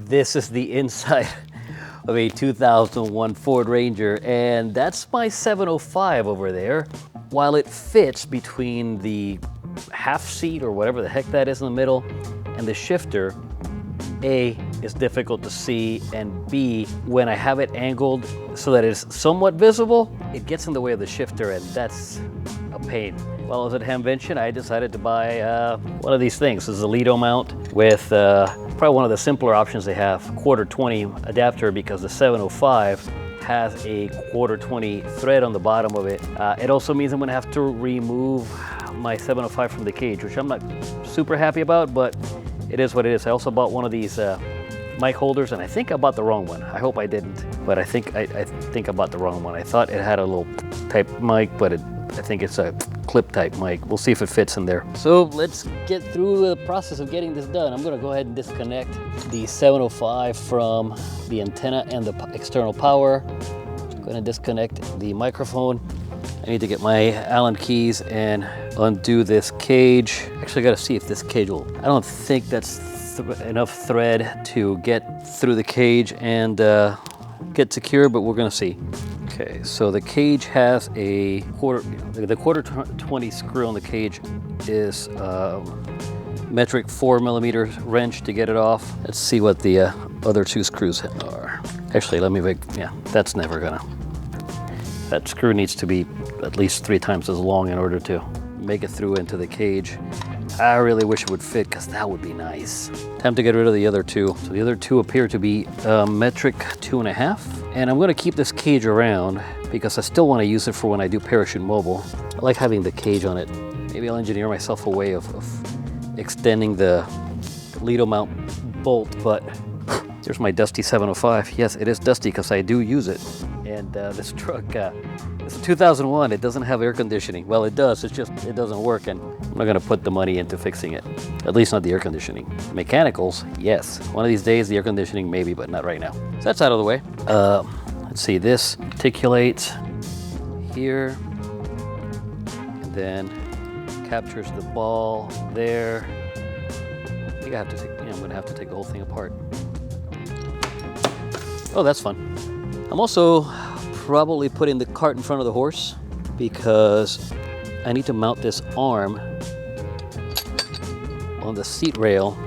This is the inside of a 2001 Ford Ranger, and that's my 705 over there. While it fits between the half seat or whatever the heck that is in the middle and the shifter, A, it's difficult to see, and B, when I have it angled so that it's somewhat visible, it gets in the way of the shifter, and that's a pain. While I was at Hamvention, I decided to buy one of these things. This is a LIDO mount with probably one of the simpler options they have, 1/4-20 adapter, because the 705 has a 1/4-20 thread on the bottom of it. It also means I'm gonna have to remove my 705 from the cage, which I'm not super happy about, but it is what it is. I also bought one of these mic holders, and I think I bought the wrong one. I hope I didn't, but I think I bought the wrong one. I thought it had a little type mic, but I think it's a clip type mic. We'll see if it fits in there. So let's get through the process of getting this done. I'm gonna go ahead and disconnect the 705 from the antenna and the external power. I'm gonna disconnect the microphone. I need to get my Allen keys and undo this cage. Actually, I gotta see if this cage will, I don't think that's enough thread to get through the cage and get secure, but we're gonna see. Okay, so the cage has a the 1/4-20 screw on the cage is metric 4mm wrench to get it off. Let's see what the other two screws are. Actually, let me make, yeah, that's never gonna, that screw needs to be at least 3 times as long in order to make it through into the cage. I really wish it would fit, because that would be nice. Time to get rid of the other two. So the other two appear to be metric 2.5. And I'm gonna keep this cage around because I still wanna use it for when I do parachute mobile. I like having the cage on it. Maybe I'll engineer myself a way of extending the LIDO mount bolt, but there's my dusty 705. Yes, it is dusty because I do use it. And this truck, it's a 2001, it doesn't have air conditioning. Well, it does, it's just, it doesn't work, and I'm not gonna put the money into fixing it. At least not the air conditioning. Mechanicals, yes. One of these days, the air conditioning, maybe, but not right now. So that's out of the way. Let's see, this articulates here, and then captures the ball there. I think I have to take, yeah, I'm gonna have to take the whole thing apart. Oh, that's fun. I'm also probably putting the cart in front of the horse because I need to mount this arm on the seat rail.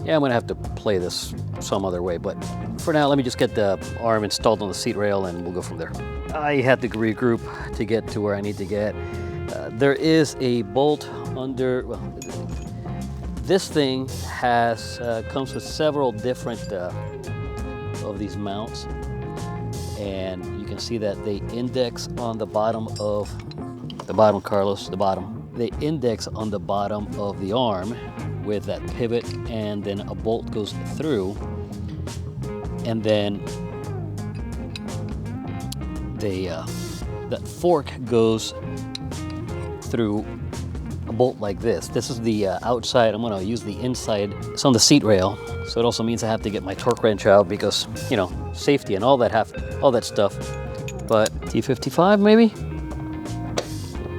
Yeah, I'm gonna have to play this some other way, but for now, let me just get the arm installed on the seat rail and we'll go from there. I had to regroup to get to where I need to get. There is a bolt under, well, this thing has comes with several different of these mounts, and you can see that they index on the bottom of the bottom, Carlos, the bottom. They index on the bottom of the arm with that pivot, and then a bolt goes through, and then that fork goes through a bolt like this. This is the outside. I'm gonna use the inside. It's on the seat rail, so it also means I have to get my torque wrench out because, you know, safety and all that stuff. But T55 maybe?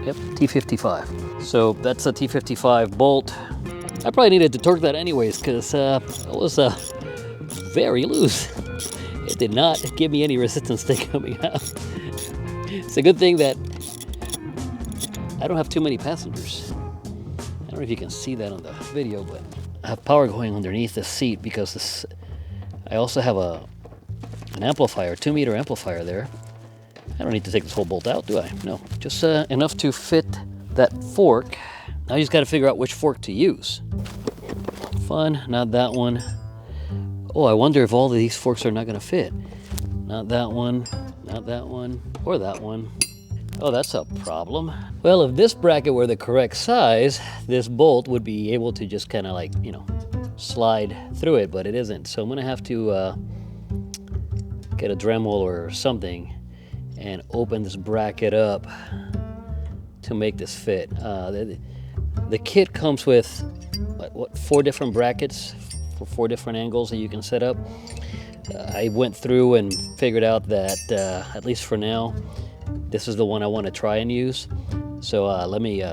Yep, T55. So that's a T55 bolt. I probably needed to torque that anyways because it was very loose. It did not give me any resistance thing coming out. It's a good thing that I don't have too many passengers. I don't know if you can see that on the video, but I have power going underneath the seat because this, I also have an amplifier, 2-meter amplifier there. I don't need to take this whole bolt out, do I? No, just enough to fit that fork. Now you just got to figure out which fork to use. Fun, not that one. Oh, I wonder if all of these forks are not going to fit. Not that one, not that one, or that one. Oh, that's a problem. Well, if this bracket were the correct size, this bolt would be able to just kind of like, you know, slide through it, but it isn't. So I'm gonna have to get a Dremel or something and open this bracket up to make this fit. The kit comes with, what, 4 different brackets for 4 different angles that you can set up. I went through and figured out that, at least for now, this is the one I want to try and use. So let me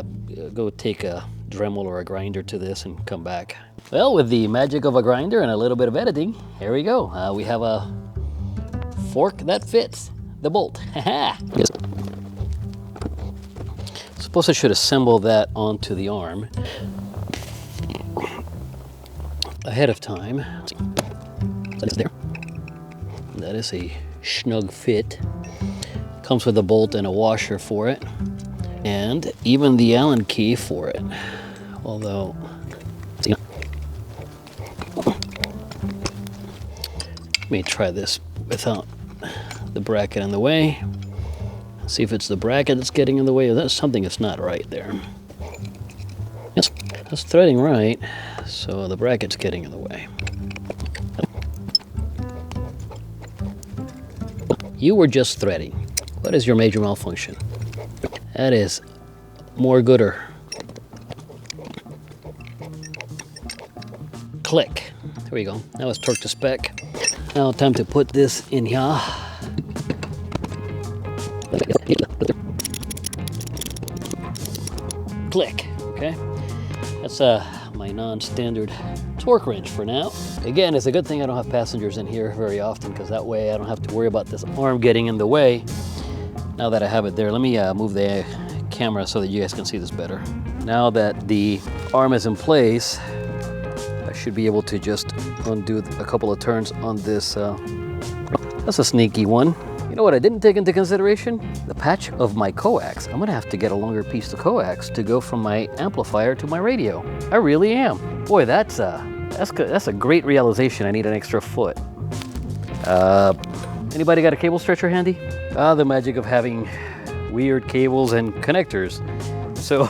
go take a Dremel or a grinder to this and come back. Well, with the magic of a grinder and a little bit of editing, here we go. We have a fork that fits the bolt. Yes. Suppose I should assemble that onto the arm ahead of time. That is there. That is a snug fit. Comes with a bolt and a washer for it, and even the Allen key for it. Although, let me try this without the bracket in the way. See if it's the bracket that's getting in the way, or that's something that's not right there. Yes, that's threading right, so the bracket's getting in the way. You were just threading. What is your major malfunction? That is more gooder. Click. There we go. Now it's torque to spec. Now time to put this in here. Click. Okay. That's my non-standard torque wrench for now. Again, it's a good thing I don't have passengers in here very often, because that way I don't have to worry about this arm getting in the way. Now that I have it there, let me move the camera so that you guys can see this better. Now that the arm is in place, I should be able to just undo a couple of turns on this. That's a sneaky one. You know what I didn't take into consideration? The patch of my coax. I'm gonna have to get a longer piece of coax to go from my amplifier to my radio. I really am. Boy, that's a great realization. I need an extra foot. Anybody got a cable stretcher handy? The magic of having weird cables and connectors. So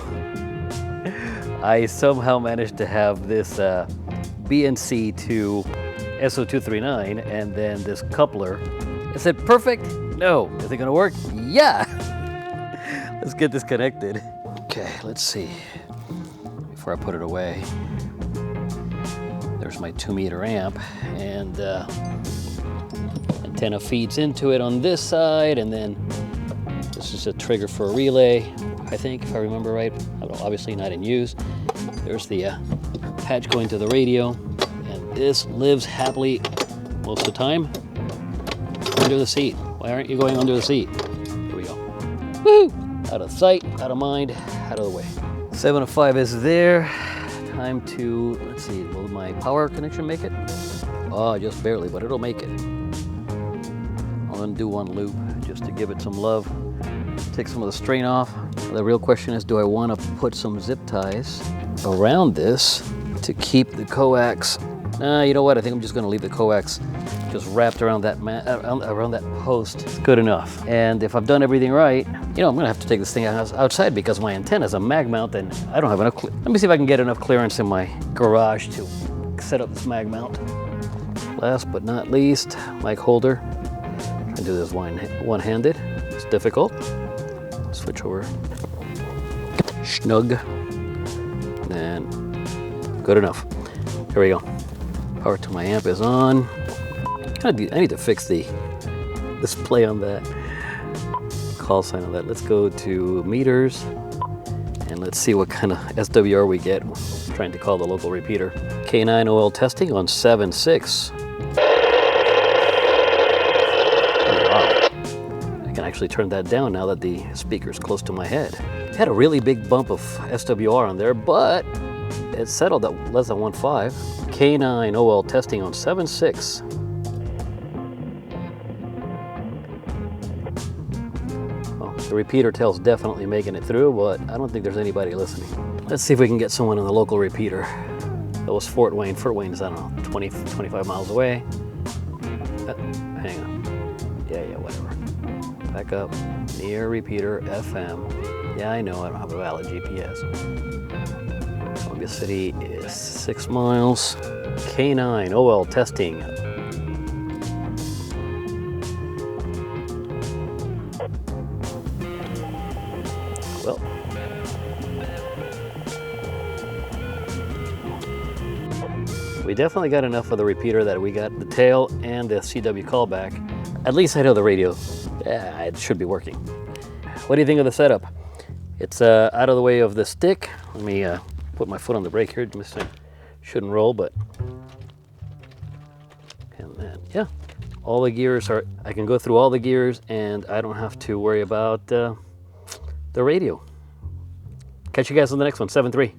I somehow managed to have this BNC to SO239 and then this coupler. Is it perfect? No. Is it gonna work? Yeah. Let's get this connected. Okay, let's see. Before I put it away, there's my 2-meter amp, and antenna feeds into it on this side, and then this is a trigger for a relay, I think, if I remember right. Obviously not in use. There's the patch going to the radio, and this lives happily most of the time under the seat. Why aren't you going under the seat? Here we go. Woo! Out of sight, out of mind, out of the way. 705 is there. Time to, let's see, will my power connection make it? Oh, just barely, but it'll make it. I'll undo one loop just to give it some love. Take some of the strain off. The real question is, do I want to put some zip ties around this to keep the coax? You know what? I think I'm just going to leave the coax just wrapped around that around that post. It's good enough. And if I've done everything right, you know, I'm going to have to take this thing outside because my antenna is a mag mount and I don't have enough. Let me see if I can get enough clearance in my garage to set up this mag mount. Last but not least, mic holder. I do this one-handed. It's difficult. Switch over. Snug. And good enough. Here we go. Power to my amp is on. I need to fix the display on that. Call sign on that. Let's go to meters and let's see what kind of SWR we get. I'm trying to call the local repeater. K9 OL testing on 7.6. I can actually turn that down now that the speaker's close to my head. Had a really big bump of SWR on there, but it settled at less than 1.5. K9 OL testing on 7.6. Well, the repeater tail's definitely making it through, but I don't think there's anybody listening. Let's see if we can get someone on the local repeater. That was Fort Wayne. Fort Wayne's, I don't know, 20, 25 miles away. Hang on. Yeah, whatever. Back up. Near repeater FM. Yeah, I know I don't have a valid GPS. Columbia City is 6 miles. K9 OL testing. Well, we definitely got enough of the repeater that we got the tail and the CW callback. At least I know the radio. Yeah, it should be working. What do you think of the setup? It's out of the way of the stick. Let me put my foot on the brake here. This thing shouldn't roll, but, and then, yeah, all the gears are, I can go through all the gears and I don't have to worry about the radio. Catch you guys on the next one, 7-3.